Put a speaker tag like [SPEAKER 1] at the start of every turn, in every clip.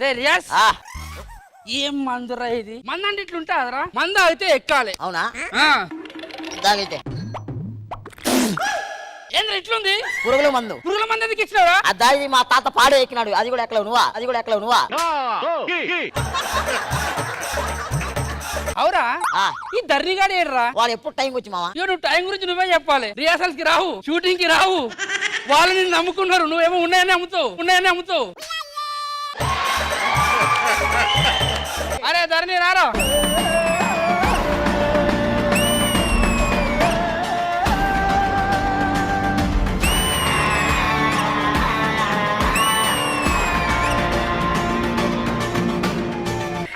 [SPEAKER 1] అరే రియాస్ ఏం మందురా ఇది? మంద అంటే ఇట్లుంటారా? మంద అయితే ఎక్కాలి.
[SPEAKER 2] అవునా? దాగైతే
[SPEAKER 1] ఏంద్ర ఇట్లుంది?
[SPEAKER 2] పురుగుల మందు.
[SPEAKER 1] పురుగుల మందు ఎందుకు ఇచ్చినావా?
[SPEAKER 2] దాగి మా తాత పాడే ఎక్కినాడు. అది కూడా ఎక్కలేవు నువ్వా? అది కూడా ఎక్కలేవు నువ్వా?
[SPEAKER 1] అవురా? ఈ ధర్నిగాడు ఏడ్రా?
[SPEAKER 2] వాడు ఎప్పుడు టైం వచ్చి మావా?
[SPEAKER 1] నువ్వు టైం గురించి నువ్వే చెప్పాలి. రిహార్సల్స్ కి రావు, షూటింగ్ కి రావు. వాళ్ళు నిన్ను నమ్ముకున్నారు, నువ్వేమో ఉన్నాయని అమ్ముతావు. అరే ధర్ని రారా?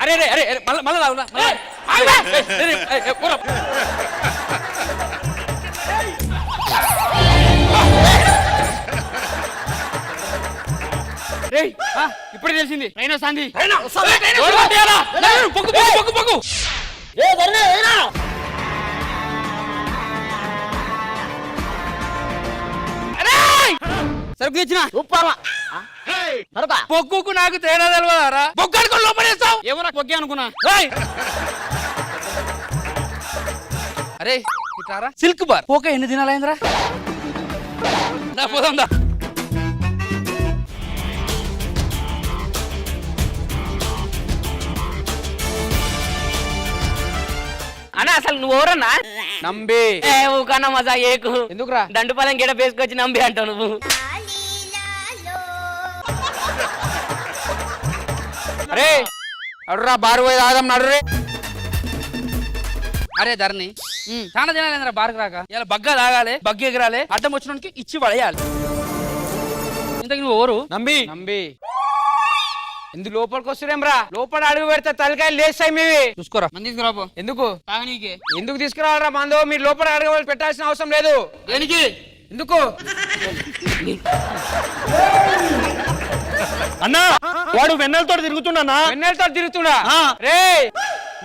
[SPEAKER 1] అరే అరే అరే మళ్ళా ఇప్పుడే తెలిసింది. ట్రైన్ వస్తుంది. సరుకు తెచ్చిన పొక్కుకు నాకు తేడా తెలియదారా? పొక్కు అనుకుని లోపడేస్తావు. ఏమో నాకు పొక్కే అనుకున్నా. అరే ఇట్లారా, సిల్క్ బార్ పోక ఎన్ని దినాలైందిరా? పోదాందా?
[SPEAKER 3] అన్నా అసలు నువ్వు ఎవరన్నా?
[SPEAKER 1] నంబి.
[SPEAKER 3] ఊకన్నా మజా ఏకు.
[SPEAKER 1] ఎందుకురా?
[SPEAKER 3] దండుపాలెం గెడ పేసుకొచ్చి నంబి అంటావు నువ్వు.
[SPEAKER 1] అరే అడురా బారు పోయి తాగదాం నడురే. అరే ధరణి, చాలా తినాలేంద్రా బారుకు రాక. ఇలా బగ్గా తాగాలి, బగ్గి ఎగరాలి, అడ్డం వచ్చినోడికి ఇచ్చి పడేయాలి. ఇంతకు నువ్వు ఎవరు? నంబి.
[SPEAKER 4] ఎందుకు లోపలికి వస్తున్నాం రా? లోపల అడుగు పెడితే తలకాయలు లేస్తాయి మీవి.
[SPEAKER 1] చూసుకోరా మంది తీసుకురాపో.
[SPEAKER 4] ఎందుకు
[SPEAKER 1] తాగనీకే.
[SPEAKER 4] ఎందుకు తీసుకురావాలరా మందు? మీరు లోపల అడుగు పెట్టాల్సిన అవసరం లేదు.
[SPEAKER 1] దేనికి?
[SPEAKER 4] ఎందుకు
[SPEAKER 5] అన్నా వాడు వెన్నెలతో తిరుగుతున్నా.
[SPEAKER 4] వెన్నెలతో తిరుగుతున్నా? రే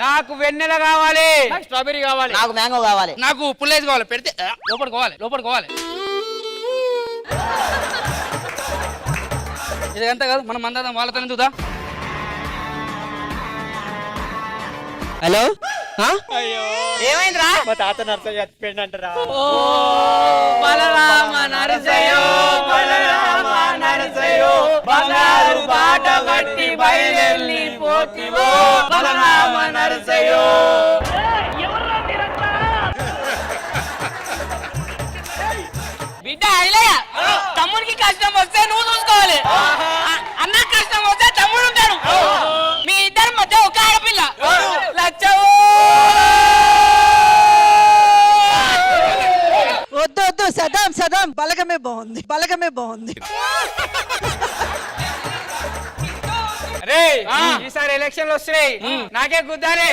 [SPEAKER 4] నాకు వెన్నెల కావాలి,
[SPEAKER 1] స్ట్రాబెరీ కావాలి,
[SPEAKER 2] నాకు మ్యాంగో కావాలి,
[SPEAKER 1] నాకు పుల్లేజ్ కావాలి. పెడితే లోపడుకోవాలి. ఇది ఎంత కాదు, మనం మందాం వాళ్ళతో ఎందుకుదా?
[SPEAKER 3] హలో
[SPEAKER 4] ఏమైందిరా?
[SPEAKER 5] మా తాత నర్సయ్య చచ్చిపోయిందంటరా.
[SPEAKER 3] బలరామ నరసయ్యో, బలరామ నరసయ్యో, బంగారు బాట కట్టి బయలుదేరి పోతివో, బలరామ నరసయ్యో. బిడ్డ అయిలయ్య, తమ్ముడికి కష్టం వస్తే నువ్వు చూసుకోవాలి, అన్న కష్టం వస్తే తమ్ముడు ఉంటాడు. మీ ఇద్దరి మధ్య ఒక ఆడపిల్ల లచ్చవో.
[SPEAKER 6] వద్దు సదాం బలగమే బాగుంది.
[SPEAKER 4] రే ఈసారి ఎలక్షన్లు వస్తున్నాయి, నాకే గుద్దానే.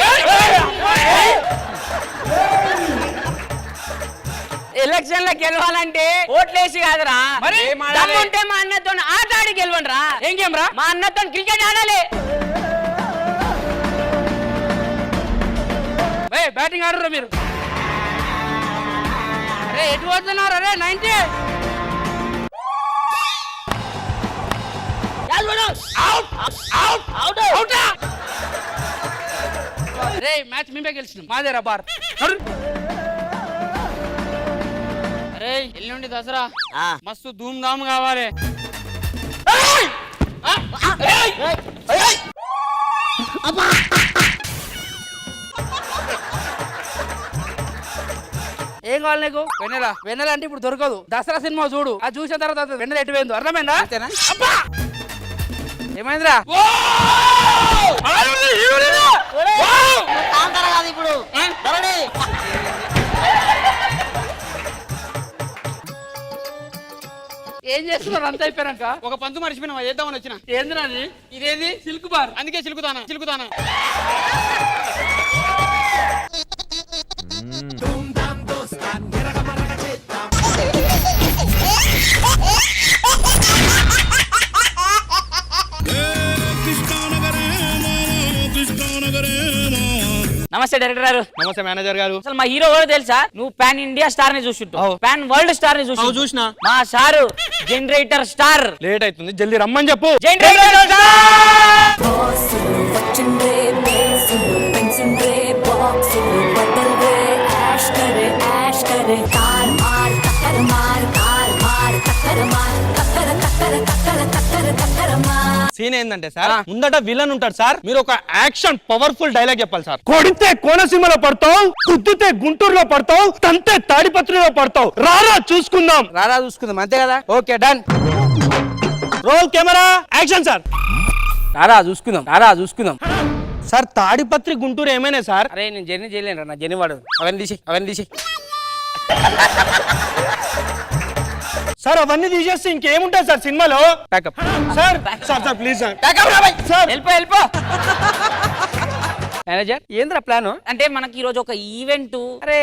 [SPEAKER 3] ఎలక్షన్ లో గెలవాలంటే ఓట్లేసి కాదురా,
[SPEAKER 1] మరి
[SPEAKER 3] దమ్ముంటే మా అన్నతో ఆట ఆడి గెలవండి రా.
[SPEAKER 1] ఏం గేమ్ రా?
[SPEAKER 3] మా అన్నతో క్రికెట్ ఆడాలి.
[SPEAKER 1] బ్యాటింగ్ ఆడరా మీరు? అరే ఎటు వస్తున్నారు? అరే 90 అరే మ్యాచ్ మేమే గెలిచినాం, మాదేరా బార్. అరే ఎల్లుండి దసరా, మస్తు ధూమ్ ధామ్ కావాలి. ఏం కావాలి నీకు? వెన్నెల అంటే ఇప్పుడు దొరకదు. దసరా సినిమా చూడు, అది చూసిన తర్వాత వెన్నెల ఎటు పోయిందో అర్థమైందా? ఏమైందిరా?
[SPEAKER 2] ఇప్పుడు
[SPEAKER 1] ఏం చేస్తున్నారు అంత అయిపోయాక?
[SPEAKER 4] ఒక పంతు మర్చిపోయినా చేద్దామని వచ్చిన.
[SPEAKER 1] ఏందిరా ఇదేంది? Silk bar.
[SPEAKER 4] అందుకే చిలుకుతానా.
[SPEAKER 3] నమస్తే డైరెక్టర్ గారు.
[SPEAKER 5] నమస్తే మేనేజర్ గారు.
[SPEAKER 3] అసలు మా హీరో కూడా తెలుసా? నువ్వు పాన్ ఇండియా స్టార్ ని చూసుంటావు, పాన్ వరల్డ్ స్టార్ ని చూసి
[SPEAKER 5] చూసినా
[SPEAKER 3] మా సారు జనరేటర్ స్టార్.
[SPEAKER 5] లేట్ అవుతుంది, జల్దీ రమ్మని చెప్పు.
[SPEAKER 3] జనరేటర్ స్టార్
[SPEAKER 7] बच्चंदे बेसुंदे पेंसुंदे बॉक्सुंदे बदलदे ऐश करे कार मार टक्कर मार टक्कर मार.
[SPEAKER 5] సీన్ ఏంటంటే సార్, ముందట విలన్ ఉంటాడు సార్, మీరు ఒక యాక్షన్ పవర్ఫుల్ డైలాగ్ చెప్పాలి సార్. కొడితే కోనసీమలో పడతావు, కుద్దితే గుంటూరులో పడతావు, తంతే తాడిపత్రిలో పడతావు, రారా చూసుకుందాం.
[SPEAKER 4] రారా చూసుకుందాం, అంతే కదా? Okay done.
[SPEAKER 5] Roll camera action sir.
[SPEAKER 4] రారా చూసుకుందాం.
[SPEAKER 5] సార్ తాడిపత్రి గుంటూరు ఏమైనా సార్?
[SPEAKER 4] అరే నేను జర్నీ చేయలేను, నా జర్నీ వాడు. అవన్నీ తీసి
[SPEAKER 5] సార్ అవన్నీ తీసేస్తే ఇంకేముంటుంది సార్ సినిమాలో?
[SPEAKER 4] Pack up.
[SPEAKER 5] Sir sir please sir.
[SPEAKER 4] Sir వెళ్ళిపో. మేనేజర్ ఏంద్రా ప్లాన్?
[SPEAKER 3] అంటే మనకి ఈ రోజు ఒక ఈవెంట్.
[SPEAKER 4] అరే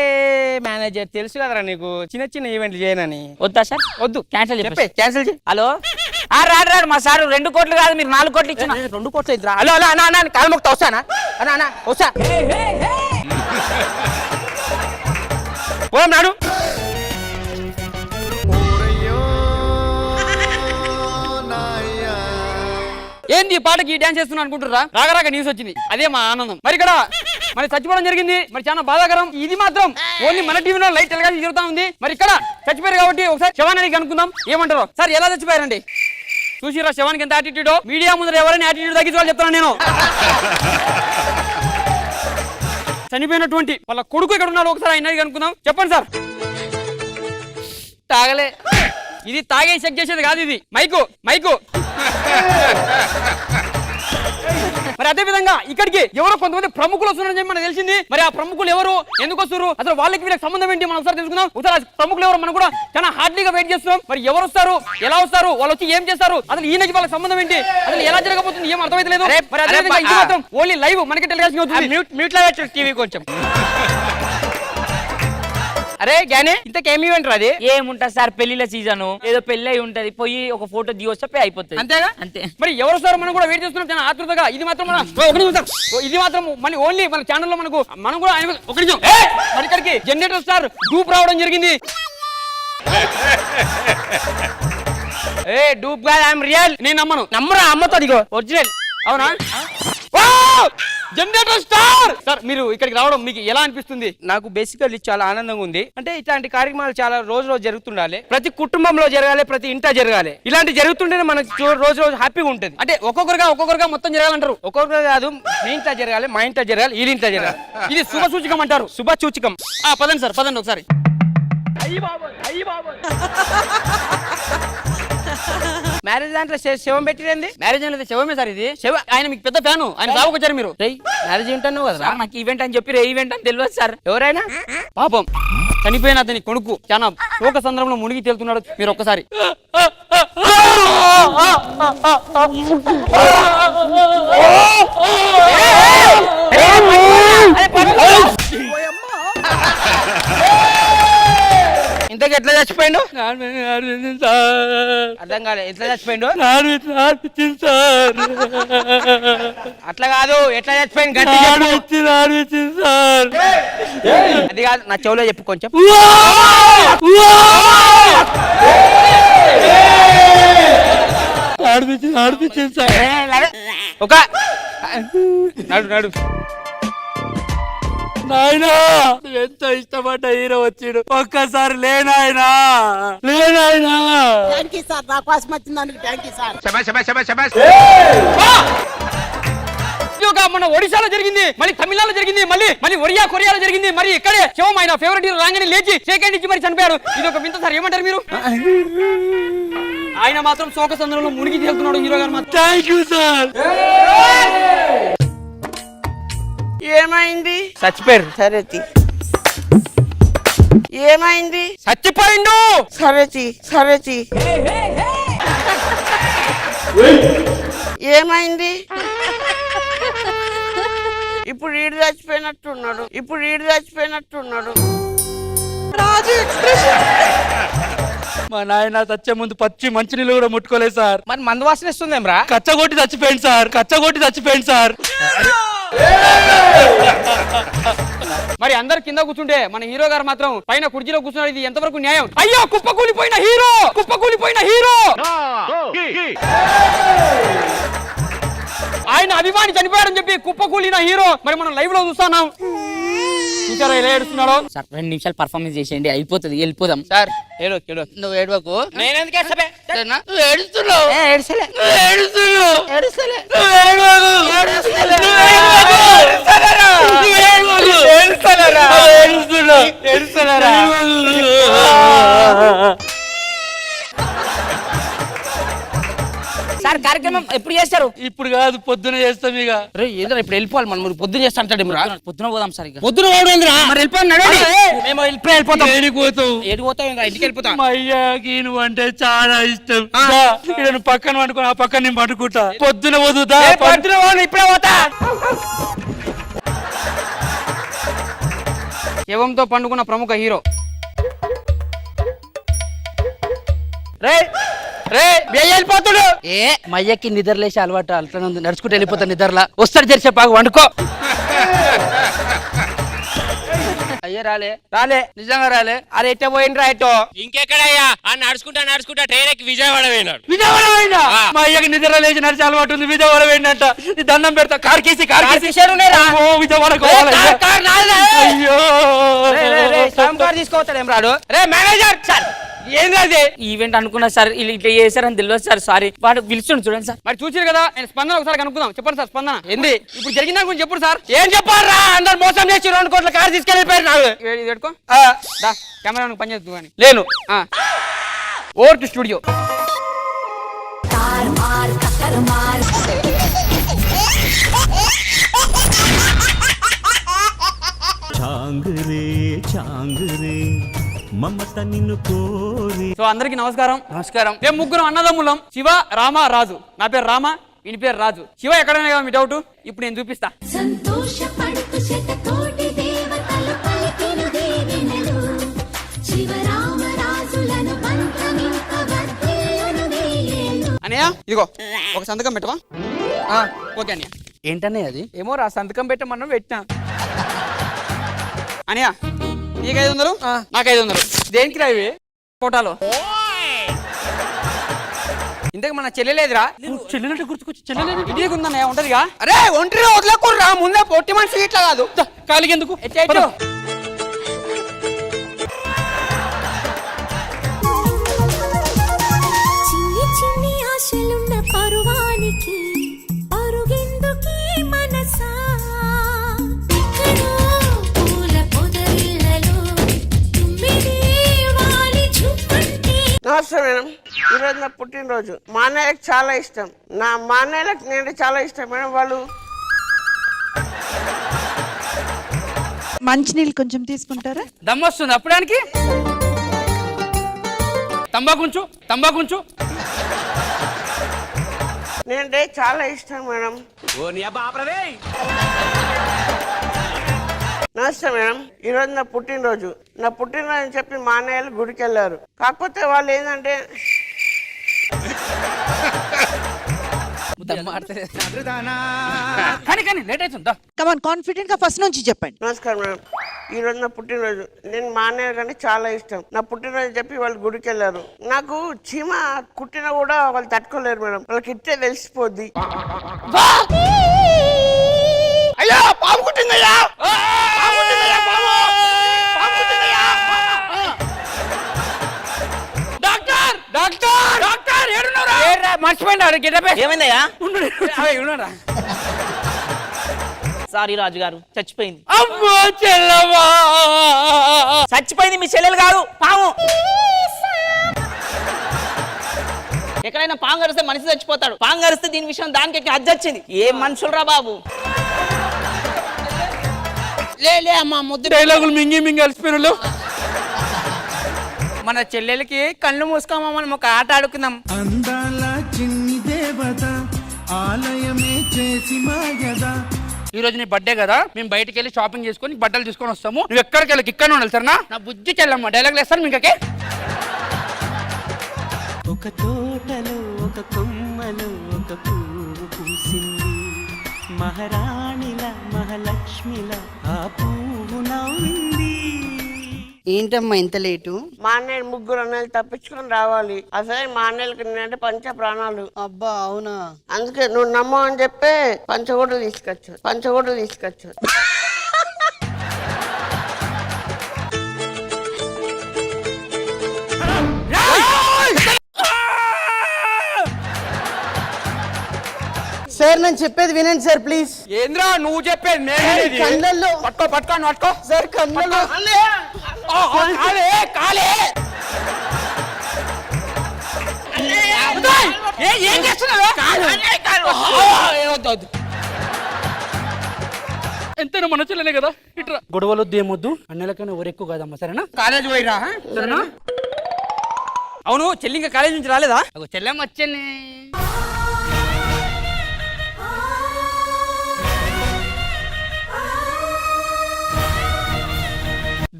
[SPEAKER 4] మేనేజర్ తెలుసు కదరా నీకు, చిన్న ఈవెంట్లు చేయనని.
[SPEAKER 3] వద్దా సార్?
[SPEAKER 4] వద్దు,
[SPEAKER 3] క్యాన్సిల్
[SPEAKER 4] చెప్పే, క్యాన్సిల్ చేయి.
[SPEAKER 3] హలో రాడు మా సారు 2 కోట్లు కాదు మీరు 4 కోట్లు ఇచ్చిన.
[SPEAKER 4] 2 కోట్లు ఇద్దరా? హలో అన్నా కాలు మొక్తా వస్తానా? అన్నా వస్తా. పోదాం నాడు.
[SPEAKER 1] ఏంది ఈ పాటకి డాన్స్ చేస్తున్నా అనుకుంటురా? రాగరాగ న్యూస్ వచ్చింది, అదే మా ఆనందం. మరి ఇక్కడ మరి చచ్చిపోవడం జరిగింది, మరి చాలా బాధాకరం. ఇది మాత్రం ఓన్లీ మన టీవీలో లైట్ ఎలగా జరుగుతా ఉంది. మరి ఇక్కడ చచ్చిపోయారు కాబట్టి ఒకసారి శవానికి అనుకుందాం. ఏమంటారు సార్, ఎలా చచ్చిపోయారండి? చూసిరా శవానికి ఎంత యాటిట్యూడో. మీడియా ముందర ఎవరైనా యాటిట్యూడ్ తగ్గించాలని చెప్తాను నేను. చనిపోయినటువంటి వాళ్ళ కొడుకు ఇక్కడ ఉన్నాడు, ఒకసారి ఆయన అనుకుందాం. చెప్పండి సార్. తాగలే. ఇది తాగే చెక్ చేసేది కాదు, ఇది మైకు. మరి అదే విధంగా ఇక్కడికి ఎవరో కొంతమంది ప్రముఖులు వస్తున్నారని చెప్పి మనకు తెలిసింది. మరి ఆ ప్రముఖులు ఎవరు, ఎందుకు వస్తారు, అసలు వాళ్ళకి వీళ్ళకి సంబంధం ఏంటి, మనం ఒకసారి తెలుసుకుందాం. ఒకసారి ఆ ప్రముఖులు ఎవరు మనం కూడా చాలా హార్డ్లీగా వెయిట్ చేస్తున్నాం. మరి ఎవరు వస్తారు, ఎలా వస్తారు, వాళ్ళు వచ్చి ఏం చేస్తారు, అసలు ఈయనకి వాళ్ళకి సంబంధం ఏంటి, అసలు ఎలా జరగబోతుంది, ఏం అర్థమైతలేదు. మరి అదే విధంగా ఇది మాత్రం ఓన్లీ లైవ్ మనకి టెలికాస్ట్ అవుతుంది.
[SPEAKER 4] మ్యూట్ లో పెట్టు టీవీ కొంచెం. అరే గానే ఇంతకేమి ఈవెంట్ అది?
[SPEAKER 3] ఏముంటది సార్, పెళ్లిల సీజన్, ఏదో పెళ్లి అయి ఉంటది, పోయి ఒక ఫోటో దిగొస్తే అయిపోతుంది,
[SPEAKER 4] అంతేగా?
[SPEAKER 3] అంతే.
[SPEAKER 1] మరి ఎవరు వస్తారు మనం కూడా వెయిట్ చేస్తున్నాం చాలా ఆతృతగా. ఇది మాత్రం ఇది మాత్రం మన ఓన్లీ మన ఛానల్లో మనం కూడా ఒక నిమిషం. మరి ఇక్కడికి జనరేటర్ స్టార్ గ్రూప్ రావడం జరిగింది.
[SPEAKER 4] డూప్ గా ఐఎమ్ రియల్.
[SPEAKER 1] నేను నమ్మను.
[SPEAKER 4] నమ్మరా? అమ్మతో దిగో ఒరిజినల్.
[SPEAKER 1] అవునా? జనరేటర్ స్టార్ సార్, మీరు ఇక్కడికి రావడం మీకు ఎలా అనిపిస్తుంది?
[SPEAKER 4] నాకు బేసికల్లీ చాలా ఆనందంగా ఉంది. అంటే ఇట్లాంటి కార్యక్రమాలు చాలా రోజు జరుగుతుండాలి, ప్రతి కుటుంబంలో జరగాలి, ప్రతి ఇంట జరగాలి. ఇలాంటి జరుగుతుంటేనే మనకు రోజు హ్యాపీగా ఉంటుంది.
[SPEAKER 1] అంటే ఒక్కొక్కరుగా మొత్తం జరగాలంటారు.
[SPEAKER 4] ఒక్కొక్కరు కాదు, మీ ఇంట్లో జరగాలి, మా ఇంట్లో జరగాలి, ఈ ఇంట్లో జరగాలి.
[SPEAKER 1] ఇది శుభ సూచకం అంటారు.
[SPEAKER 4] శుభ సూచకం.
[SPEAKER 1] పదండి సార్, పదండి ఒకసారి.
[SPEAKER 4] మ్యారేజ్ దాంట్లో శవం పెట్టింది.
[SPEAKER 1] మ్యారేజ్ అనేది శవమే సార్. ఇది శవ. ఆయన మీకు పెద్ద ఫ్యాను, ఆయన సాగుకొచ్చారు మీరు.
[SPEAKER 4] మ్యారేజ్ ఏంటన్నావు కదా?
[SPEAKER 3] సార్ నాకు ఈవెంట్ అని చెప్పి ఈవెంట్ అని తెలియదు సార్.
[SPEAKER 4] ఎవరైనా
[SPEAKER 1] పాపం చనిపోయిన అతని కొడుకు చాలా శోక సందర్భంలో మునిగి తేలుతున్నాడు. మీరు ఒక్కసారి
[SPEAKER 4] ఇంతకు ఎట్లా చచ్చిపోయిండు? అర్థం కాలే, ఎట్లా చచ్చిపోయిండు? అట్లా కాదు, ఎట్లా చచ్చిపోయింది గట్టి అది కాదు, నా చెవులో చెప్పు కొంచెం. ఒక నడు
[SPEAKER 1] నాయనా, ఎంతో ఇష్టపడ్డ హీరో వచ్చాడు, ఒక్కసారి లేనాయనా. మన ఒడిశాలో జరిగింది, మళ్ళీ తమిళనాడులో జరిగింది, మళ్ళీ ఒరియా కొరియాలో జరిగింది. మరి ఇక్కడే శివం ఆయన ఫేవరెట్ హీరో రాగానే లేచి సెకండ్ ఇచ్చి మరి చనిపోయారు. ఇది ఒక వింత సార్, ఏమంటారు మీరు? ఆయన మాత్రం శోక సందర్భంలో మునిగి తేలుతున్నాడు హీరో గారు మాత్రం. Thank you sir.
[SPEAKER 4] ఏమైంది? చచ్చిపోయారు.
[SPEAKER 8] సరేతి ఏమైంది?
[SPEAKER 4] చచ్చిపోయిండు.
[SPEAKER 8] సరేతి ఏమైంది? ఇప్పుడు ఈడు చచ్చిపోయినట్టున్నాడు.
[SPEAKER 6] రాజు ఎక్స్ప్రెషన్.
[SPEAKER 1] మా నాయన చచ్చే ముందు పచ్చి మంచినీళ్ళు కూడా ముట్టుకోలేదు సార్.
[SPEAKER 4] మరి మందు వాసన ఇస్తుందేం రా?
[SPEAKER 1] కచ్చగొట్టి చచ్చిపోయింది సార్. మరి అందరు కింద కూర్చుంటే మన హీరో గారు మాత్రం పైన కుర్చీలో కూర్చున్నాడు. ఇది ఎంతవరకు న్యాయం? అయ్యో కుప్పకూలిపోయిన హీరో, కుప్పకూలిపోయిన హీరో. ఆయన అభిమాని చనిపోయాడని చెప్పి కుప్పకూలిన హీరో మరి మనం లైవ్ లో చూస్తున్నాం. చూసారా ఎలా ఏడుస్తున్నాడో?
[SPEAKER 3] సార్ 2 నిమిషాలు పర్ఫార్మెన్స్ చేసేయండి, అయిపోతుంది, వెళ్ళిపోదాం.
[SPEAKER 4] సార్ ఏడో ఏడో.
[SPEAKER 3] నువ్వు ఏడవకు.
[SPEAKER 4] నేను ఎందుకు ఏడ్చబే?
[SPEAKER 3] నువ్వు ఏడుస్తున్నావు.
[SPEAKER 4] ఏడ్చలే.
[SPEAKER 3] ఏడుస్తున్నావు.
[SPEAKER 4] ఏడ్చలే.
[SPEAKER 3] సార్ కార్యక్రమం ఎప్పుడు చేస్తారు?
[SPEAKER 4] ఇప్పుడు కాదు, పొద్దున చేస్తాం ఇక.
[SPEAKER 3] ఏదో ఇప్పుడు వెళ్ళిపోవాలి మనం. పొద్దున చేస్తా అంటాడు. పొద్దున పోదాం సార్. ఇక
[SPEAKER 4] పొద్దున
[SPEAKER 3] మరి వెళ్ళిపోయాం.
[SPEAKER 4] మేము వెళ్ళిపోతాం.
[SPEAKER 3] ఏడిపోతావు ఇంకా ఇంటికి వెళ్ళిపోతాం.
[SPEAKER 5] మా అయ్యాకి నువ్వు అంటే చాలా ఇష్టం. ఇక్కడ నువ్వు పక్కన పండుకో, ఆ పక్కన నేను పండుకుంటా. పొద్దున వదుదా,
[SPEAKER 4] పొద్దున పోను, ఇప్పుడే పోతా.
[SPEAKER 1] శవంతో పండుకున్న ప్రముఖ హీరో.
[SPEAKER 4] రే రే వెళ్ళిపోతాడు.
[SPEAKER 3] ఏ మయ్యకి నిద్రలేసి అలవాటు అట్లా నడుచుకుంటూ వెళ్ళిపోతా. నిద్రలా వస్తాడు, తెరిచే బాగా వండుకో.
[SPEAKER 4] అయ్యే రాలే నిజంగా రాలే. అరే ఎట్ట పోయిండ్రా ఎట్టో?
[SPEAKER 9] ఇంకెక్కడయ్యా ఆ నడుచుకుంటా ట్రైన్ ఎక్కి విజయవాడ పోయినాడు.
[SPEAKER 4] విజయవాడ పోయినా? మా అయ్యకి నిద్ర లేచి నడిచి అలవాటు ఉంది. విజయవాడ పోయిందంట. నీ దండం పెడతా. కార్ కేసి విజయవాడ అయ్యో కార్ తీసుకోవచ్చాడు. ఏం రాడు? రే మేనేజర్ సార్, ఏంది
[SPEAKER 3] ఈవెంట్ అనుకున్నా సార్, ఇట్లా చేశారని తెలియదు సార్. సారీ. వాడు పిలుస్తుండు చూడండి సార్.
[SPEAKER 1] మరి చూసారు కదా, నేను స్పందన ఒకసారి కనుక్కుందాం. చెప్పండి సార్, స్పందన
[SPEAKER 4] ఏంది
[SPEAKER 1] ఇప్పుడు జరిగిన దాని గురించి చెప్పండి సార్.
[SPEAKER 4] ఏం చెప్పారా? అందరు మోసం చేసి 2 కోట్ల కార్ తీసుకెళ్ళిపోయారు. నాకు
[SPEAKER 1] ఇది పెట్టుకో, కెమెరా పని చేస్తూ కానీ
[SPEAKER 4] లేను.
[SPEAKER 1] Over to studio.
[SPEAKER 7] तार मार टक्कर मार
[SPEAKER 10] చాంగురే మమత నిన్ను కోరి.
[SPEAKER 1] సో అందరికి నమస్కారం.
[SPEAKER 4] నమస్కారం.
[SPEAKER 1] మేము ముగ్గురు అన్నదమ్ములం, శివ, రామ, రాజు. నా పేరు రామ, వీని పేరు రాజు. శివ ఎక్కడైనా కదా మీ డౌట్? ఇప్పుడు నేను చూపిస్తా.
[SPEAKER 7] సంతోష పడుకు శతకోటి దేవతలు పలికిన దీవెనలు శివరామ రాజులను పంతమింక వర్ధిల్లును వేయేళ్ళు.
[SPEAKER 1] అన్నయ్య ఇదిగో ఒక సంతకం పెట్టవా? ఓకే అన్నయ్య.
[SPEAKER 3] ఏంటనే అది?
[SPEAKER 4] ఏమో రా, సంతకం పెట్టమన్నా పెట్టినా.
[SPEAKER 1] అన్నయ్య నీకు 500, నాకు 500.
[SPEAKER 4] దేనికి రా ఇవి?
[SPEAKER 1] కోటాలో
[SPEAKER 4] ఇంతకు మన చెల్లెలేదురా?
[SPEAKER 1] చెల్లెలంటే గుర్తుకొచ్చి చెల్లెలేదు ఇంటికి ఉందన్నయ్య, ఉంటదిగా.
[SPEAKER 4] అరే ఒంటరి వదలకుర్రా, ముందే పొట్టి మనిషి ఇట్లా కాదు.
[SPEAKER 1] కాలికి ఎందుకు?
[SPEAKER 7] చిన్ని చిన్ని ఆశలున్న పరువానికి అరుగెందుకీ మనసా ఎక్కడో పూల పొదరిళ్ళలో తుమ్మిదే వాలి చుమ్మంటే.
[SPEAKER 8] నమస్తే మేడం, ఈరోజు నా పుట్టినరోజు. మా అన్నయ్యకి చాలా ఇష్టం. మా అన్నయ్యలకు నేను చాలా ఇష్టం మేడం. వాళ్ళు
[SPEAKER 6] మంచినీళ్ళు కొంచెం తీసుకుంటారా?
[SPEAKER 1] దమ్మొస్తుంది అప్పడానికి. తంబాకుంచు
[SPEAKER 8] నేనంటే చాలా ఇష్టం మేడం. నమస్తే మేడం, ఈరోజు నా పుట్టినరోజు. నా పుట్టినరోజు అని చెప్పి మా అన్నయ్యలు గుడికి వెళ్ళారు. కాకపోతే వాళ్ళు ఏంటంటే
[SPEAKER 1] కానీ లేట్ అవుతుందా?
[SPEAKER 6] కమాన్ కాన్ఫిడెంట్ గా ఫస్ట్ నుంచి చెప్పండి.
[SPEAKER 8] నమస్కారం మేడం, ఈరోజు నా పుట్టినరోజు. నేను మా అన్నయ్య కంటే చాలా ఇష్టం. నా పుట్టినరోజు చెప్పి వాళ్ళు గుడికి వెళ్ళారు. నాకు చీమ కుట్టినా కూడా వాళ్ళు తట్టుకోలేరు మేడం. వాళ్ళకి ఇట్టే తెలిసిపోద్ది.
[SPEAKER 4] అయ్యో పాము కుట్టిందయ్యా! డాక్టర్ మర్చిపోయినారు.
[SPEAKER 3] ఏమైందయ్యా? సారీ రాజు గారు, చచ్చిపోయింది.
[SPEAKER 4] అమ్మో చెల్లవా!
[SPEAKER 3] చచ్చిపోయింది మీ చెల్లెలు కాదు, పాము. ఎక్కడైనా పాము కరిస్తే మనిషి చచ్చిపోతాడు. పాము కరిస్తే దీని విషయం దానికి అజ్జి వచ్చింది. ఏం మనుషులరా బాబు.
[SPEAKER 4] లే అమ్మా, ముద్దు డైలాగులు మింగి కలిసిపోయిన. మన చెల్లెలకి కళ్ళు మూసుకోమా, మనం ఒక ఆట ఆడుకుందాం.
[SPEAKER 10] అందాల చిన్ని దేవత ఆలయమే చేసి మాయదా.
[SPEAKER 4] ఈ రోజు నీ బర్త్డే కదా, మేము బయటికి వెళ్ళి షాపింగ్ చేసుకొని బట్టలు తీసుకొని వస్తాము. నువ్వు ఎక్కడికి వెళ్ళి ఇక్కడ ఉండాలి సరేనా? నా బుజ్జి చెల్లమ్మ డైలాగ్ వేస్తాను మీకే.
[SPEAKER 10] ఒక తోటలో ఒక కొమ్మలో ఒక పువ్వు పూసింది, మహారాణిలా మహాలక్ష్మిల ఆ పువ్వు నవ్వింది.
[SPEAKER 2] ఏంటమ్మా ఇంత లేటు?
[SPEAKER 8] మా అన్నయ్య ముగ్గురు అన్నయ్యలు తప్పించుకొని రావాలి. అసలు మా అన్నయ్యలకి నేనంటే పంచ ప్రాణాలు.
[SPEAKER 2] అబ్బా అవునా?
[SPEAKER 8] అందుకే నువ్వు నమ్మవు అని చెప్పి పంచగోడలు తీసుకొచ్చు.
[SPEAKER 2] సార్ నేను చెప్పేది వినండి సార్ ప్లీజ్.
[SPEAKER 4] ఏంద్రా నువ్వు చెప్పేది నేను
[SPEAKER 2] కళ్ళల్లో
[SPEAKER 4] పట్టుకో
[SPEAKER 2] సార్ కళ్ళల్లో
[SPEAKER 4] కాలే ఏం చేస్తున్నావు? ఎంతైనా మన చెల్లెనే కదా ఇట్రా. గొడవలు ఏమొద్దు, అన్నెలకైనా ఎవరెక్కువ కాదమ్మా సరేనా? కాలేజ్ పోయిరా సరేనా?
[SPEAKER 1] అవును చెల్లి ఇంకా కాలేజ్ నుంచి రాలేదా?
[SPEAKER 4] చెల్లెమ్మ వచ్చేని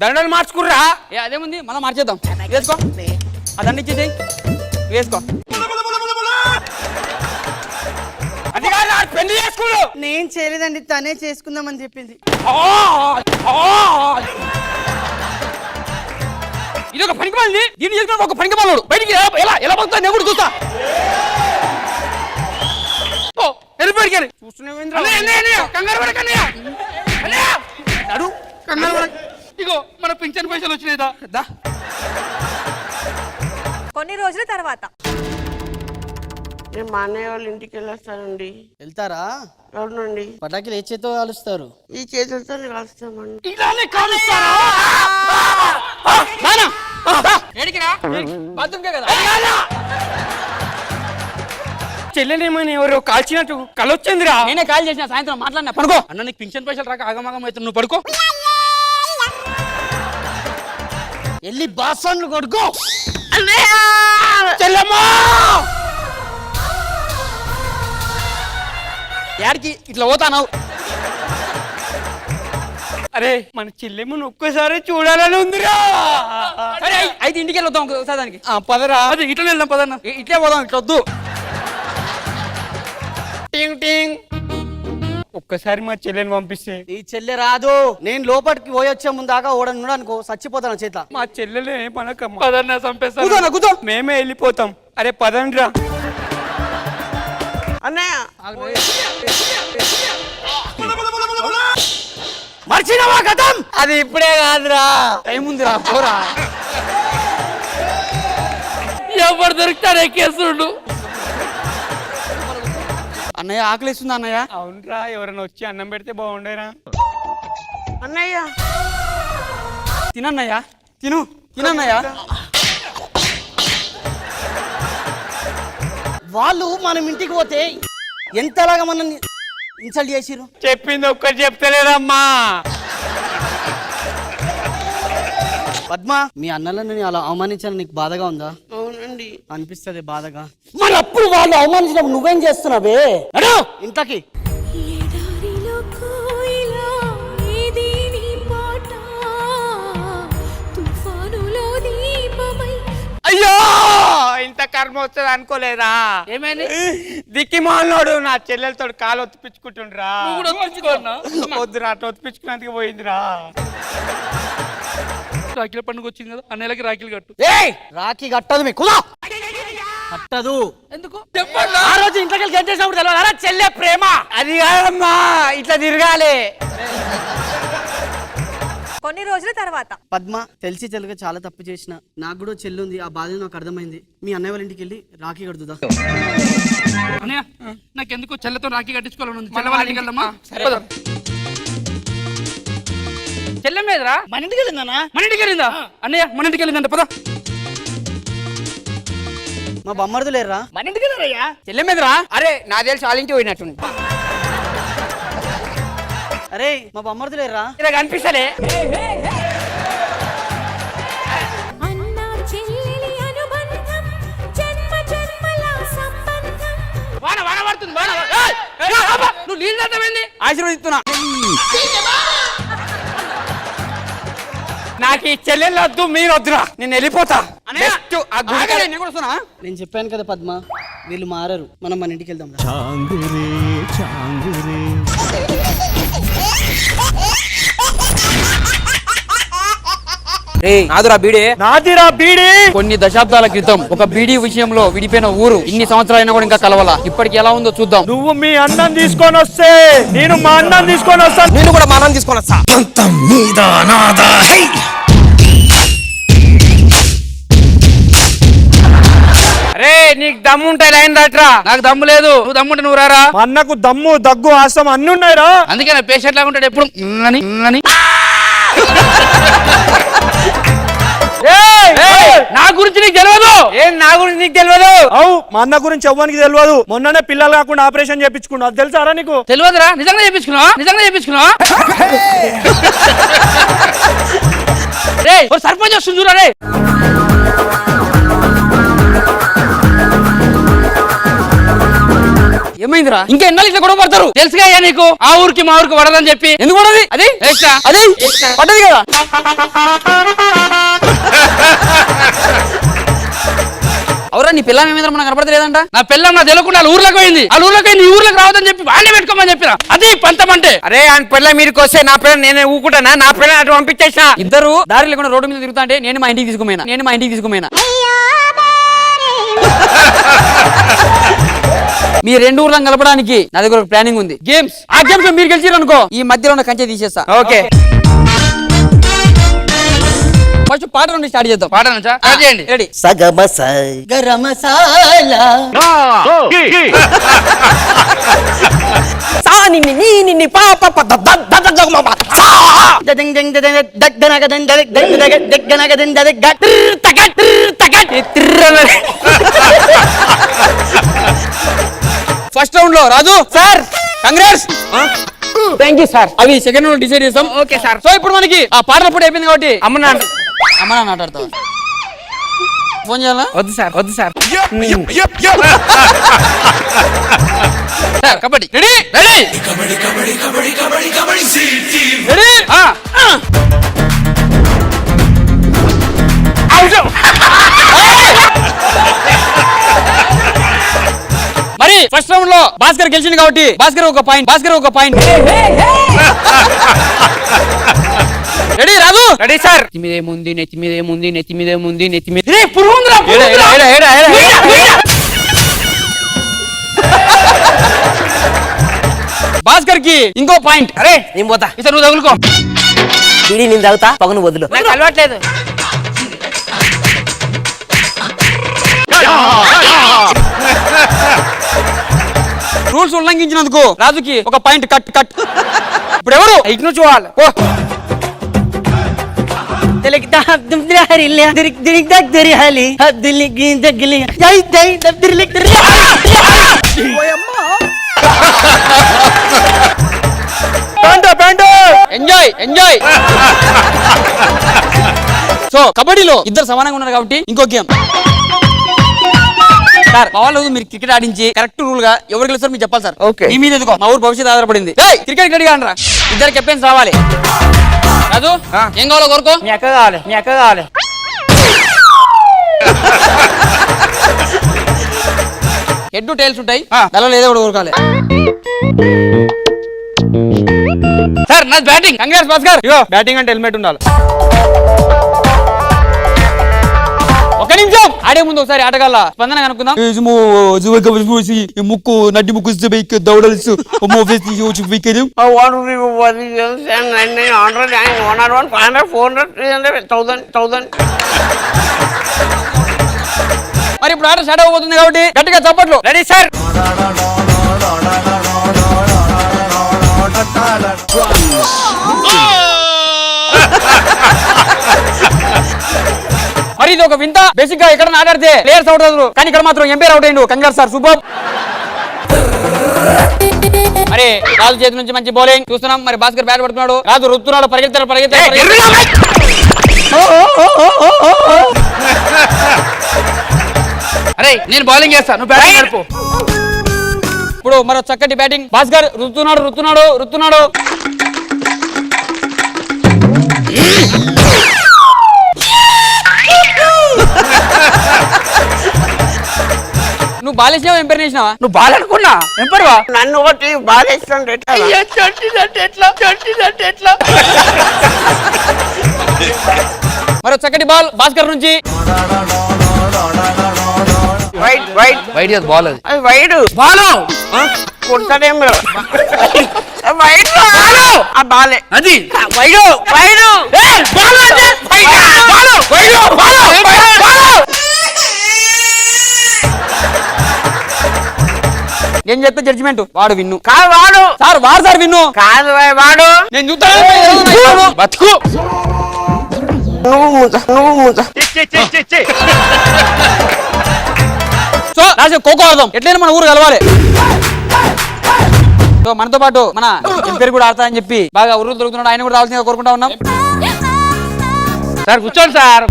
[SPEAKER 4] దండలు మార్చుకుర్రా.
[SPEAKER 1] అదేముంది మనం మార్చేద్దాం. వేసుకో అదండి ఇచ్చేది వేసుకో.
[SPEAKER 4] అది కాదు పెళ్లి చేసుకుడు.
[SPEAKER 2] నేను చేయలేదండి, తనే చేసుకుందామని చెప్పింది.
[SPEAKER 1] ఇది ఒక పనికి మాలింది. దీన్ని చేసుకున్న ఒక పనికి మాలోడు బయటికి ఎలా పడుతుందో నేను కూడా చూస్తా.
[SPEAKER 4] ఇగో మన పింఛన్ పైసలు వచ్చినాయిదా.
[SPEAKER 7] కొన్ని రోజుల తర్వాత
[SPEAKER 8] నేను మా అన్నయ్య వాళ్ళ ఇంటికి వెళ్ళొస్తానండి.
[SPEAKER 2] వెళ్తారా?
[SPEAKER 8] అవునండి.
[SPEAKER 2] పటాకులు ఏ చేతో కాలుస్తారు?
[SPEAKER 8] ఈ చేతులతో కలుస్తామండి.
[SPEAKER 4] చెల్లెలేమని ఎవరు కాల్చినట్టు కలొచ్చిందిరా.
[SPEAKER 1] నేనే కాల్ చేసిన సాయంత్రం మాట్లాడినా. పడుకో
[SPEAKER 4] అన్న నీకు పింఛన్ పైసలు రాక ఆగమాగం అవుతుంది, నువ్వు పడుకో.
[SPEAKER 2] వెళ్ళి బాసన్లు కొడుకో.
[SPEAKER 4] చెల్లెమ్మా
[SPEAKER 1] యాడికి ఇట్లా పోతాను?
[SPEAKER 4] అరే మన చెల్లెమ్మను ఒక్కసారి చూడాలని ఉందిరా.
[SPEAKER 1] సరే అయితే ఇంటికి వెళ్ళొద్దాం ఒకసారి దానికి.
[SPEAKER 4] పదరా. అది ఇట్లా వెళ్దాం పదన్న.
[SPEAKER 1] ఇట్లే పోదాం, ఇట్లా వద్దు.
[SPEAKER 4] టింగ్ టింగ్. ఒక్కసారి మా చెల్లెని పంపిస్తే.
[SPEAKER 2] ఈ చెల్లె రాదు. నేను లోపలికి పోయొచ్చే ముందాగా ఓడను అనుకో చచ్చిపోతాను చేత.
[SPEAKER 4] మా చెల్లెలే మనకమ్మ. పదన్న చంపేస్తాను. మేమే వెళ్ళిపోతాం. అరే పదండ్రా.
[SPEAKER 8] అన్నయ్య
[SPEAKER 4] మర్చినవా గతం? అది ఇప్పుడే కాదురా,
[SPEAKER 1] టైం ఉందిరా పోరా.
[SPEAKER 4] ఎవరు దొరుకుతారు ఎక్కేస్తుండు.
[SPEAKER 1] అన్నయ్య ఆకలిస్తుందా అన్నయ్య?
[SPEAKER 4] అవునరా, ఎవరైనా వచ్చి అన్నం పెడితే బాగుండేరా.
[SPEAKER 8] అన్నయ్య
[SPEAKER 1] తినన్నయ్య తినన్నయ్య.
[SPEAKER 2] వాళ్ళు మనం ఇంటికి పోతే ఎంతలాగా మనం ఇన్సల్ట్ చేసిరు.
[SPEAKER 4] చెప్పింది ఒక్కటి చెప్తలేదమ్మా.
[SPEAKER 2] పద్మ, మీ అన్నలను అలా అవమానించాలని నీకు బాధగా ఉందా?
[SPEAKER 8] అవునండి.
[SPEAKER 2] అనిపిస్తుంది బాధగా. మరి అప్పుడు వాళ్ళు అవమానించినప్పుడు నువ్వేం చేస్తున్నావే? ఇంతకి
[SPEAKER 7] ఎడారిలో కోయిలా ఏది నీ పాట తుఫానులో దీపమై.
[SPEAKER 4] అయ్యో ఇంత కర్మ వస్తుంది అనుకోలేదా? ఏమైంది? దిక్కి మాలోడు నా చెల్లెలతో కాలు ఒత్తిపించుకుంటుండ్రా. వద్దురా, అట్లా ఒత్తిపించుకున్నందుకు పోయిందిరా. రాఖీల పండుగ వచ్చింది కదా, అన్నయ్యలకి రాఖీలు కట్టు.
[SPEAKER 2] రాఖీ కట్టదు మీకు కట్టదు.
[SPEAKER 4] ఎందుకు?
[SPEAKER 2] ఆ రోజు ఇంట్లోకి గంటేసినప్పుడు తెలియదా చెల్లె ప్రేమ?
[SPEAKER 4] అది కాదమ్మా, ఇట్లా తిరగాలి.
[SPEAKER 7] కొన్ని రోజుల తర్వాత
[SPEAKER 2] పద్మ, తెలిసి తెలుగు చాలా తప్పు చేసిన. నాకు కూడా చెల్లుంది, ఆ బాధ నాకు అర్థమైంది. మీ అన్నయ్య వాళ్ళ ఇంటికి వెళ్ళి రాఖీ కడుతుందా?
[SPEAKER 4] అన్నయ్య నాకెందుకు చెల్లెతో రాఖీ కట్టించుకోవాలని ఉంది. చెల్లె వాళ్ళ ఇంటికి వెళ్దామా? చెల్లె మీదరా?
[SPEAKER 2] మన ఇంటికి వెళ్ళిందనా?
[SPEAKER 4] మన ఇంటికి వెళ్ళిందా? అన్నయ్య మన ఇంటికి వెళ్ళిందంట, పద.
[SPEAKER 2] మా బొమ్మర్దు లేరా?
[SPEAKER 4] మన ఇంటికి వెళ్ళారయ్యా.
[SPEAKER 1] చెల్లె మీదరా?
[SPEAKER 4] అరే నా తెలిసి వాళ్ళ ఇంటికి పోయినట్టుంది.
[SPEAKER 2] అరే మా బొమ్మర్దు లేరా?
[SPEAKER 4] ఇలా కనిపిస్తలే.
[SPEAKER 7] అన్నా చెల్లెలి అనుబంధం జన్మ జన్మల సంబంధం.
[SPEAKER 4] వాన పడుతుంది. నువ్వు నీళ్ళు తట్టమైంది.
[SPEAKER 1] ఆశీర్వదిస్తున్నా.
[SPEAKER 4] నాకు ఈ చెల్లెళ్ళు వద్దు, మీరు వద్దురా, నేను వెళ్ళిపోతా.
[SPEAKER 2] నేను చెప్పాను కదా పద్మ, వీళ్ళు మారరు. మనం మన ఇంటికి వెళ్దాం.
[SPEAKER 10] చాంగురే చాంగురే
[SPEAKER 4] నాదురా బీడే.
[SPEAKER 5] నాదిరా బీడి.
[SPEAKER 1] కొన్ని దశాబ్దాల క్రితం ఒక బీడీ విషయంలో విడిపోయిన ఊరు ఇన్ని సంవత్సరాలైనా కూడా ఇంకా కలవాలా. ఇప్పటికి ఎలా ఉందో చూద్దాం.
[SPEAKER 5] నువ్వు మీ అన్నం తీసుకొని వస్తే నేను మా అన్నం తీసుకొని వస్తాను.
[SPEAKER 4] నేను కూడా మా అన్నం తీసుకొని వస్తా. అరే నీకు దమ్ము ఉంటాయి లైన్ దాట్రా. నాకు దమ్ము లేదు. నువ్వు దమ్ముంటే నువ్వు రారా.
[SPEAKER 5] మా అన్నకు దమ్ము దగ్గు ఆసం అన్ని ఉన్నాయిరా.
[SPEAKER 4] అందుకే నా పేషెంట్ లాగా ఉంటాడు ఎప్పుడు. నా గురించి నీకు తెలియదు. ఏం నా గురించి నీకు తెలియదు?
[SPEAKER 5] అవు మా అన్న గురించి ఎవ్వనికి తెలియదు. మొన్ననే పిల్లలు కాకుండా ఆపరేషన్ చేపించుకున్నా. అది తెలుసారా నీకు?
[SPEAKER 4] తెలియదురా. నిజంగా చేపించుకున్నావా? నిజంగా చేపించుకున్నావా? రే సర్పంచ్ వస్తుంది చూరా. రే
[SPEAKER 1] ఏమైందిరా? ఇంకా ఎన్నాళ్ళు ఇట్లా గొడవ పడతారు?
[SPEAKER 4] తెలుసుగా అయ్యా నీకు. ఆ ఊరికి మా ఊరికి పడదని చెప్పి.
[SPEAKER 1] ఎందుకు పడది? అది అది పడ్డది కదా. అవురా నీ పిల్లం ఏమైందిరా? మనకు కనపడలేదంట.
[SPEAKER 4] నా పిల్లం నా తెలియకుండా వాళ్ళ ఊర్లోకి పోయింది. వాళ్ళ ఊర్లోకి పోయింది. ఈ ఊర్లోకి రావద్దని చెప్పి వాళ్ళే పెట్టుకోమని చెప్పిన. అది పంతం అంటే. అరే ఆయన పిల్ల మీరికి వస్తే నా పిల్ల నేనే ఊకుంటానా? నా పిల్ల అటు పంపించేసిన.
[SPEAKER 1] ఇద్దరు దారి లేకుండా రోడ్డు మీద తిరుగుతా అంటే నేను మా ఇంటికి తీసుకుపోయినా. మీ రెండు ఊర్లను కలపడానికి నా దగ్గర ఒక ప్లానింగ్ ఉంది. గేమ్స్. ఆ గేమ్స్ మీరు గెలిచారు అనుకో, ఈ మధ్యలో ఉన్న కంచె తీసేస్తా.
[SPEAKER 4] ఓకే
[SPEAKER 1] ఫస్ట్ పాట నుండి స్టార్ట్ చేద్దాం.
[SPEAKER 4] పాట నుంచా? స్టార్ట్ చేయండి.
[SPEAKER 1] రెడీ?
[SPEAKER 2] సగమస గరం మసాలా సా నిన్ని నీ నిన్ని పా పా పా ద ద ద ద మ పా సా దదం దం దం దగ్ దన గదం దగ్ దగ్ దగ్ దగ్ దన గదం దగ్ గట్ తగట్ తగట్
[SPEAKER 1] ఫస్ట్ రౌండ్ లో Raju sir congrats.
[SPEAKER 2] Thank you sir.
[SPEAKER 1] అవి సెకండ్ రౌండ్ డిసైడ్ చేస్తాం.
[SPEAKER 4] Okay sir.
[SPEAKER 1] సో ఇప్పుడు మనకి ఆ పాటల పూట అయిపోయింది కాబట్టి
[SPEAKER 4] అమ్మ నాన్న
[SPEAKER 1] మాట్లాడతావు. ఫోన్ చేయాలా?
[SPEAKER 4] వద్దు సార్. వద్దు sir. Kabaddi. Ready ready ready.
[SPEAKER 1] మరి ఫస్ట్ రౌండ్ లో భాస్కర్ గెలిచింది కాబట్టి భాస్కర్ ఒక point. Ready Raju?
[SPEAKER 4] Ready sir. నెత్తి మీద పురుగుందిరా.
[SPEAKER 1] భాస్కర్ కి ఇంకో పాయింట్.
[SPEAKER 4] అరే నేను పోతా. ఇతను నువ్వు తగులుకో.
[SPEAKER 2] ఇది నేను తాగుతా పగను వదులు.
[SPEAKER 4] నాకు అలవాట్లేదు.
[SPEAKER 1] రూల్స్ ఉల్లంఘించినందుకు రాజుకి ఒక పాయింట్ కట్. ఇప్పుడు ఎవరు?
[SPEAKER 4] ఇటు నుంచి చూడాలి.
[SPEAKER 1] ఎంజాయ్. సో కబడ్డీలో ఇద్దరు సమానంగా ఉన్నారు కాబట్టి ఇంకో గేమ్. సార్ మా వాళ్ళు మీరు క్రికెట్ ఆడించి కరెక్ట్ రూల్ గా ఎవరు గెలుస్తారు మీరు చెప్పాలి సార్.
[SPEAKER 4] ఓకే.
[SPEAKER 1] మీ మీద ఎందుకో మా ఊరు భవిష్యత్తు ఆధారపడింది. క్రికెట్ గడిగా అనరా. ఇద్దరు కెప్టెన్స్ రావాలి. రాజు ఏం కావాలో కోరుకో.
[SPEAKER 4] మీ అక్క కావాలి.
[SPEAKER 1] హెడ్ టైల్స్ ఉంటాయి. దానిలో ఏదో ఒకటి కోరుకోవాలి.
[SPEAKER 4] సార్ నా బ్యాటింగ్.
[SPEAKER 1] కంగ్రాట్స్ భాస్కర్.
[SPEAKER 5] బ్యాటింగ్ అంటే హెల్మెట్ ఉండాలి.
[SPEAKER 1] ఒక నిమిషం ఆడే ముందు ఒకసారి ఆటగాళ్ళ స్పందన కనుక్కుందాం. ముక్కు నడ్డి ముక్కు దౌడల్సు
[SPEAKER 8] I want to give 1 and 900 and 101 500 400 300 1000.
[SPEAKER 1] మరి ఇప్పుడు ఆట స్టార్ట్ అవబోతుంది కాబట్టి గట్టిగా చప్పట్లు.
[SPEAKER 4] Ready sir.
[SPEAKER 1] మరి ఇది ఒక వింత. బేసిక్ గా ఎక్కడ ఆడాడితే ప్లేయర్స్ అవుట్ అవుతారు, కానీ ఇక్కడ మాత్రం ఎంపైర్ అవుట్ అయ్యిండు. Congrats sir, super. మరి రాజు చేతి నుంచి మంచి బౌలింగ్ చూస్తున్నాం. మరి భాస్కర్ బ్యాట్ పడుతున్నాడు. రాజు రుతున్నాడు, పరిగెత్తాడు.
[SPEAKER 4] అరే నేను బౌలింగ్ చేస్తా, నువ్వు బ్యాటింగ్ నడుపు.
[SPEAKER 1] ఇప్పుడు మరో చక్కటి బ్యాటింగ్. భాస్కర్ రుతున్నాడు. నువ్వు బాలేసినావా ఎంపైర్ చేసినావా?
[SPEAKER 4] నువ్వు బాల్ అనుకున్నా ఎంపర్వా.
[SPEAKER 8] నన్ను ఒకటి బాధేస్తుంటే
[SPEAKER 4] ఎట్లా
[SPEAKER 1] మరో చక్కటి బాల్ భాస్కర్ నుంచి.
[SPEAKER 8] వైట్ వైట్
[SPEAKER 4] వైట్ బాల్ అది
[SPEAKER 8] అది వైడ్
[SPEAKER 4] బాల్
[SPEAKER 8] కొడతాడేం వైట్ ఆ బాలే
[SPEAKER 4] అది
[SPEAKER 8] వైడ్ వైడ్
[SPEAKER 1] నేను చెప్తే జడ్జిమెంట్ వాడు విన్ను.
[SPEAKER 8] కాదు వాడు
[SPEAKER 1] సార్ వాడు సార్ విన్ను.
[SPEAKER 8] కాదు వాడు
[SPEAKER 1] నేను చూస్తాను
[SPEAKER 4] బతుకు
[SPEAKER 8] నువ్వు మూత
[SPEAKER 1] సో రాజు ఖోఖో ఆడదాం. ఎట్లయినా మన ఊరు కలవాలి. సో మనతో పాటు మన ఎంపీర్ కూడా ఆడతా అని చెప్పి బాగా ఊరు దొరుకుతున్నాడు. ఆయన కూడా రావాల్సిందిగా కోరుకుంటా ఉన్నాం.
[SPEAKER 4] సార్ కూర్చోండి సార్.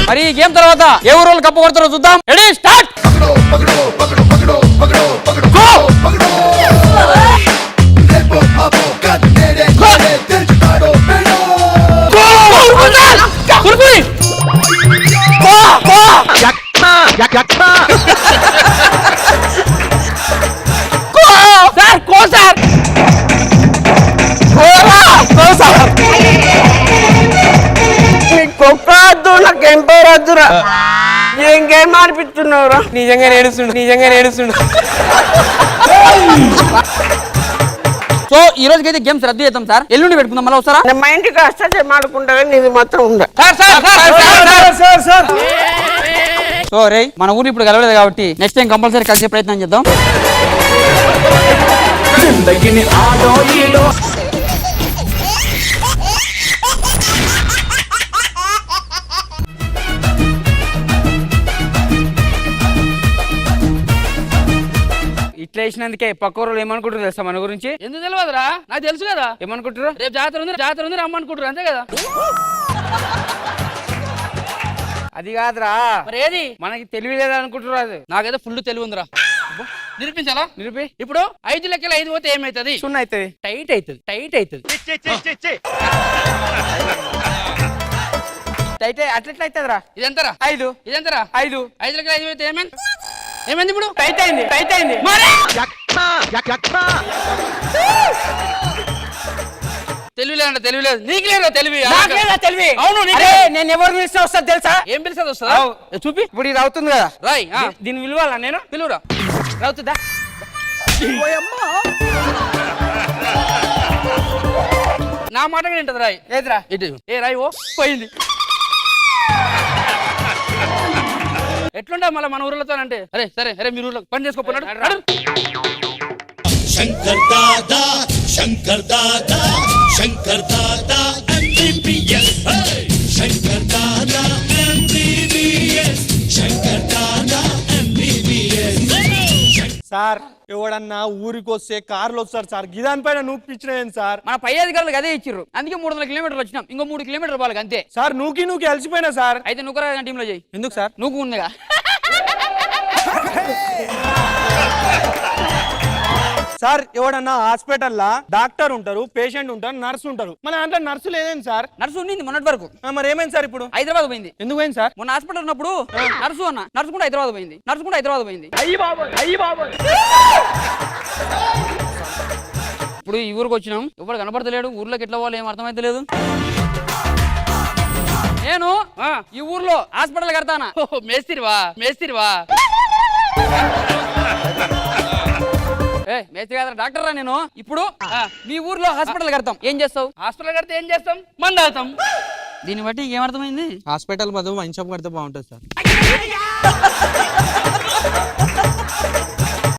[SPEAKER 1] మరి ఈ గేమ్ తర్వాత ఏ ఊరు కప్పు కొడతారో చూద్దాం. Ready start.
[SPEAKER 8] కుక్క వద్దు నాకు ఎంపైర్ వద్దురా. ఇంకేం ఆడిపిస్తున్నావురా?
[SPEAKER 4] నిజంగా ఏడుస్తుండు.
[SPEAKER 1] సో ఈ రోజుకైతే గేమ్స్ రద్దు చేద్దాం సార్. ఎల్లుండి పెట్టుకుందాం మళ్ళీ వస్తారా?
[SPEAKER 8] నేను మా ఇంటికి వస్తా మాడుకుంటా కానీ ఇది మొత్తం ఉండ.
[SPEAKER 1] సో రే మన ఊరు ఇప్పుడు కలవలేదు కాబట్టి నెక్స్ట్ టైం కంపల్సరీ కలిసే ప్రయత్నం చేద్దాం.
[SPEAKER 4] ఇట్లా వేసినందుకే పక్క ఊరు ఏమనుకుంటారు తెలుసా మన గురించి? ఎందుకు తెలియదురా? నాకు తెలుసు కదా ఏమనుకుంటారు. రేపు జాతర ఉంది రమ్మనుకుంటారు అంతే కదా. అది కాదురా మరి ఏది మనకి తెలివి లేదా అనుకుంటారు. అది నాకైతే ఫుల్ తెలివి ఉందిరా. నిరూపించాలా? నిరూపి. ఇప్పుడు 5 లెక్కలు 5 పోతే ఏమైతుంది? 0 అవుతుంది. టైట్ అవుతుంది. అట్లా అవుతుందిరా. ఇదెంతరా? 5. ఇదెంతరా? 5. 5 లెక్కలు 5 పోతే ఏమైంది ఇప్పుడు? టైట్ అయింది. తెలివి లేదు. నీకు లేదా తెలివి? అవును
[SPEAKER 2] నేను ఎవరు పిలిచినా వస్తా తెలుసా?
[SPEAKER 4] ఏం పిలిచేది వస్తుందా? చూపి.
[SPEAKER 2] ఇప్పుడు ఇది అవుతుంది కదా
[SPEAKER 4] రాయ్ దీన్ని పిలవాలా నేను? పిలువురా. రావుతుందా? నా మాట ఏంటది? రాయ్ ఏదిరా? ఇటు ఏ రాయ్ ఓ పోయింది. ఎట్లుంటా మళ్ళీ మన ఊర్లతో అంటే అరే సరే అరే మీరు ఊర్లో పని చేసుకోపోయినాడు.
[SPEAKER 10] Shankar Dada MBBS Shankar Dada MBBS.
[SPEAKER 5] Sir ఎవడన్నా ఊరికి వస్తే కార్లు వస్తారు సార్. గిదాని పైన నువ్వు పిచ్చినవేంది సార్?
[SPEAKER 1] మన పై అధికారులకు అదే ఇచ్చిర్రు. అందుకే 300 కిలోమీటర్లు వచ్చినాం. ఇంకో 3 కిలోమీటర్లు వాళ్ళకి అంతే.
[SPEAKER 5] సార్ నువ్వు అలసిపోయినా సార్.
[SPEAKER 1] అయితే నువ్వు టీంలో చేయి.
[SPEAKER 5] ఎందుకు సార్?
[SPEAKER 1] నువ్వు ఉందిగా.
[SPEAKER 5] సార్ ఎవడన్నా హాస్పిటల్లో డాక్టర్ ఉంటారు, పేషెంట్ ఉంటారు, నర్స్ ఉంటారు. మన అంటే నర్సు లేదేంటి సార్?
[SPEAKER 1] నర్సు ఉండింది మొన్నటి వరకు.
[SPEAKER 5] మరి ఏమైంది సార్ ఇప్పుడు?
[SPEAKER 1] హైదరాబాద్ పోయింది.
[SPEAKER 5] ఎందుకు పోయింది సార్?
[SPEAKER 1] మొన్న హాస్పిటల్ ఉన్నప్పుడు నర్సు కూడా హైదరాబాద్ పోయింది. ఇప్పుడు ఈ ఊరికి వచ్చినాం. ఎవరు కనపడతలేడు. ఊర్లోకి ఎట్లా పోవాలి ఏం అర్థమైతే లేదు. నేను ఈ ఊర్లో హాస్పిటల్ కడతానా.
[SPEAKER 4] మేస్తిరివా?
[SPEAKER 1] మేస్త్రి కాదు డాక్టర్ రా నేను. ఇప్పుడు మీ ఊర్లో హాస్పిటల్ కడతాం. ఏం చేస్తావు?
[SPEAKER 4] హాస్పిటల్ కడితే ఏం చేస్తాం? మందు తాగుతాం.
[SPEAKER 1] దీన్ని బట్టి ఏమర్థమైంది?
[SPEAKER 2] హాస్పిటల్ బదులు వైన్ షాప్ కడితే బాగుంటుంది సార్.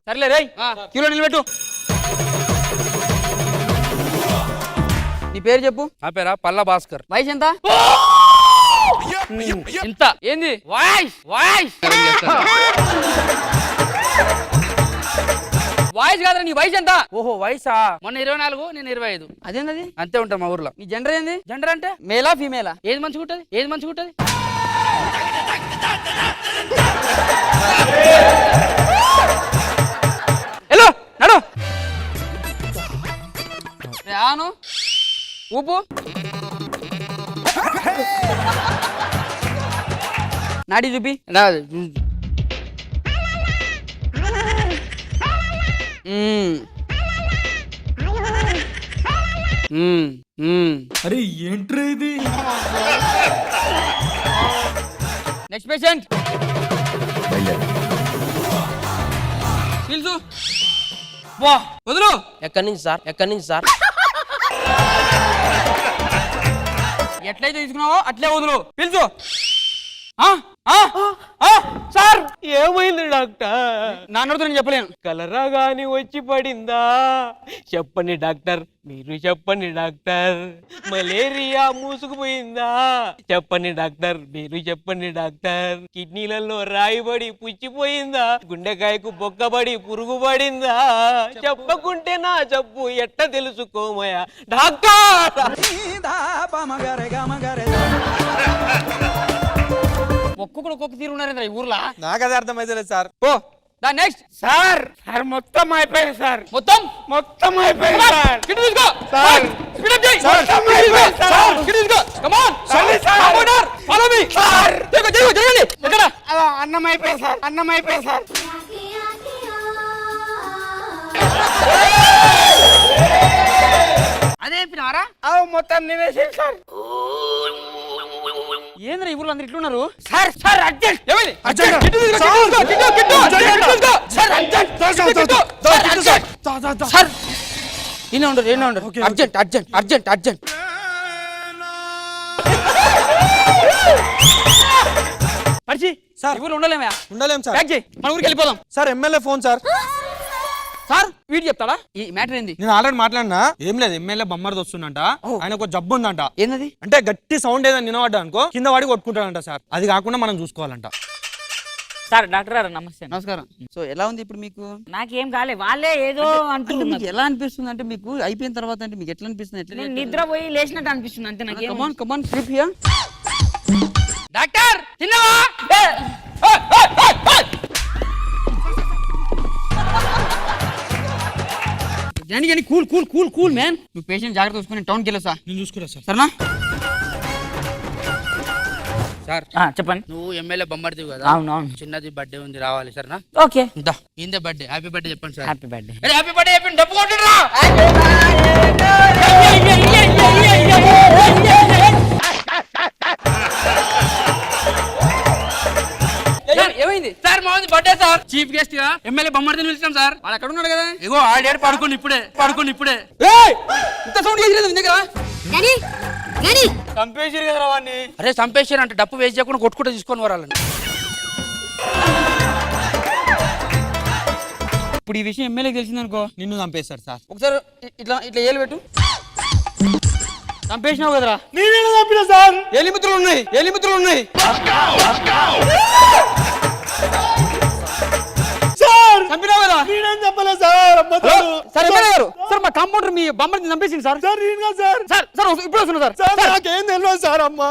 [SPEAKER 1] సర్లే రేయ్ క్యూలో నిలబెట్టు. నీ పేరు చెప్పు.
[SPEAKER 4] నా పేరా పల్లా భాస్కర్.
[SPEAKER 1] వయసు ఎంత?
[SPEAKER 4] ఇంత. ఏంది వాయిస్?
[SPEAKER 1] వాయిస్ కాదురా నీ వయసు ఎంత?
[SPEAKER 4] ఓహో వయసా? మొన్న 24 నేను 25.
[SPEAKER 1] అదేంది?
[SPEAKER 4] అంతే ఉంటాం మా ఊర్లో.
[SPEAKER 1] నీ జెండర్ ఏంది?
[SPEAKER 4] జెండర్ అంటే
[SPEAKER 1] మేలా ఫీమేలా?
[SPEAKER 4] ఏది మంచిగా ఉంటది?
[SPEAKER 1] హలో నడు. ఆను ఊపు. నాడి చూపి.
[SPEAKER 5] అరే ఏంట్రా ఇది?
[SPEAKER 1] నెక్స్ట్ పేషెంట్ పిలుచు. వా వదులు.
[SPEAKER 4] ఎక్కడి నుంచి సార్? ఎక్కడి నుంచి సార్?
[SPEAKER 1] ఎట్లయితే తీసుకున్నావో అట్లే వదులు. పిలుచు.
[SPEAKER 4] సార్ ఏమైంది డాక్టర్?
[SPEAKER 1] నాన్నతో నేను చెప్పలేను.
[SPEAKER 4] కలరా గాని వచ్చి పడిందా? చెప్పండి డాక్టర్, మీరు చెప్పండి డాక్టర్. మలేరియా మూసుకుపోయిందా? చెప్పండి డాక్టర్, మీరు చెప్పండి డాక్టర్. కిడ్నీలలో రాయిబడి పుచ్చిపోయిందా? గుండెకాయకు బొక్కబడి పురుగు పడిందా? చెప్పకుంటే నా జబ్బు ఎట్ట తెలుసుకోమయ్యా డాక్టర్.
[SPEAKER 1] ఒక్కొక్క తీరు ఉన్నారేంద్ర ఈ ఊర్లో.
[SPEAKER 5] నాకు అది అర్థమైతే సార్.
[SPEAKER 1] ఓ దా నెక్స్ట్.
[SPEAKER 4] సార్ సార్ మొత్తం అయిపోయింది సార్.
[SPEAKER 1] మొత్తం
[SPEAKER 4] అయిపోయింది సార్.
[SPEAKER 1] కిట్ తీసుకో
[SPEAKER 4] సార్.
[SPEAKER 1] స్పీడ్ అప్ చేయి.
[SPEAKER 4] మొత్తం అయిపోయింది సార్.
[SPEAKER 1] కిట్ తీసుకో. కమ్ ఆన్
[SPEAKER 4] సరే sir.
[SPEAKER 1] Compounder follow me.
[SPEAKER 4] Sir.
[SPEAKER 1] జరగండి. ఎక్కడ?
[SPEAKER 4] అన్నం అయిపోయింది సార్. అన్నం అయిపోయింది సార్.
[SPEAKER 1] అదే చెప్పినారా?
[SPEAKER 4] మొత్తం నేనేసి సార్.
[SPEAKER 1] ఏంద్ర ఈ ఊర్లో అందరు ఇట్లున్నారు?
[SPEAKER 4] Sir sir urgent.
[SPEAKER 1] ఏమైంది?
[SPEAKER 5] అర్జెంట్.
[SPEAKER 1] కిట్ తీసుకో.
[SPEAKER 4] Sir urgent. సార్ ఈయన ఉండరు. Urgent urgent urgent urgent.
[SPEAKER 1] పరిచి
[SPEAKER 5] సార్.
[SPEAKER 1] ఈ ఊర్లో ఉండలేమా?
[SPEAKER 5] ఉండలేం సార్.
[SPEAKER 1] ప్యాక్ చేయి, మన ఊరికి వెళ్ళిపోదాం.
[SPEAKER 5] Sir MLA phone sir.
[SPEAKER 1] Sir వీడు చెప్తాడా ఈ మ్యాటర్ ఏంది?
[SPEAKER 5] నేను ఆల్రెడీ మాట్లాడినా. ఏం లేదు, ఎమ్మెల్యే బొమ్మర్ది వస్తుందంట. ఆయన ఒక జబ్బు ఉందంట.
[SPEAKER 1] ఏంది?
[SPEAKER 5] అంటే గట్టి సౌండ్ ఏదైనా వినవడ్డా అనుకో కింద వాడి కొట్టుకుంటాడంట సార్. అది కాకుండా మనం చూసుకోవాలంట.
[SPEAKER 3] సార్ డాక్టర్ గారు నమస్తే.
[SPEAKER 1] నమస్కారం. సో ఎలా ఉంది ఇప్పుడు మీకు?
[SPEAKER 3] నాకేం కాలే, వాళ్ళే ఏదో
[SPEAKER 1] అంటే మీకు ఎలా అనిపిస్తుంది? అంటే మీకు అయిపోయిన తర్వాత అంటే మీకు ఎట్లా అనిపిస్తుంది? ఎట్లా
[SPEAKER 3] నేను నిద్రపోయి లేచినట్టు అనిపిస్తుంది అంతే. నాకు
[SPEAKER 1] కమాన్ స్లిప్ హియర్. డాక్టర్ తిన్నావా? Johnny cool man. నువ్వు పేషెంట్ జాగ్రత్త చూసుకుని టౌన్కి వెళ్ళా సార్.
[SPEAKER 5] నేను చూసుకురా సార్.
[SPEAKER 1] సరేనా?
[SPEAKER 4] సార్
[SPEAKER 3] చెప్పండి.
[SPEAKER 4] నువ్వు ఎమ్మెల్యే బొమ్మర్ది కదా?
[SPEAKER 3] అవునవును.
[SPEAKER 4] చిన్నది బర్త్డే ఉంది, రావాలి సరేనా?
[SPEAKER 3] ఓకే
[SPEAKER 4] ఇందే బర్త్డే. హ్యాపీ బర్త్డే చెప్పండి sir.
[SPEAKER 3] Happy birthday.
[SPEAKER 4] Happy birthday చెప్పండి. డబ్బు కొట్టురా.
[SPEAKER 1] ఏమైంది
[SPEAKER 4] సార్ మాది బర్త్డే సార్. చీఫ్ గెస్ట్ గా ఎమ్మెల్యే బొమ్మర్దిని పిలిచాం సార్.
[SPEAKER 1] వాడు అక్కడ ఉన్నాడు కదా.
[SPEAKER 4] ఇగో ఆడాడు పడుకుని ఇప్పుడే.
[SPEAKER 1] ఇంత సౌండ్ చేసి నీ దగ్గర
[SPEAKER 5] చంపేసిరు కదా వాడిని.
[SPEAKER 4] అరే చంపేసారు అంటే డప్పు వేస్ట్ చేయకుండా కొట్టుకుంటే తీసుకొని వరాలని.
[SPEAKER 1] ఇప్పుడు ఈ విషయం ఎమ్మెల్యేకి తెలిసిందనుకో
[SPEAKER 5] నిన్ను చంపేస్తారు సార్.
[SPEAKER 1] ఒకసారి ఇట్లా ఏలు పెట్టు. చంపేసినావు కదరా?
[SPEAKER 5] నేనే చంపినా సార్.
[SPEAKER 1] ఎలిమిత్రులు ఉన్నాయి.
[SPEAKER 5] సార్
[SPEAKER 1] చంపినావు కదా?
[SPEAKER 5] నేనేం చెప్పలే సార్.
[SPEAKER 1] సార్ ఎమ్మెల్యే గారు, సార్ మా కాంపౌండర్ మీ బొమ్మని చంపేసింది సార్.
[SPEAKER 5] సార్ నేను కాదు సార్.
[SPEAKER 1] సార్ ఇప్పుడు వస్తున్నా సార్.
[SPEAKER 5] సార్ నాకేం తెలియదు సార్. అమ్మా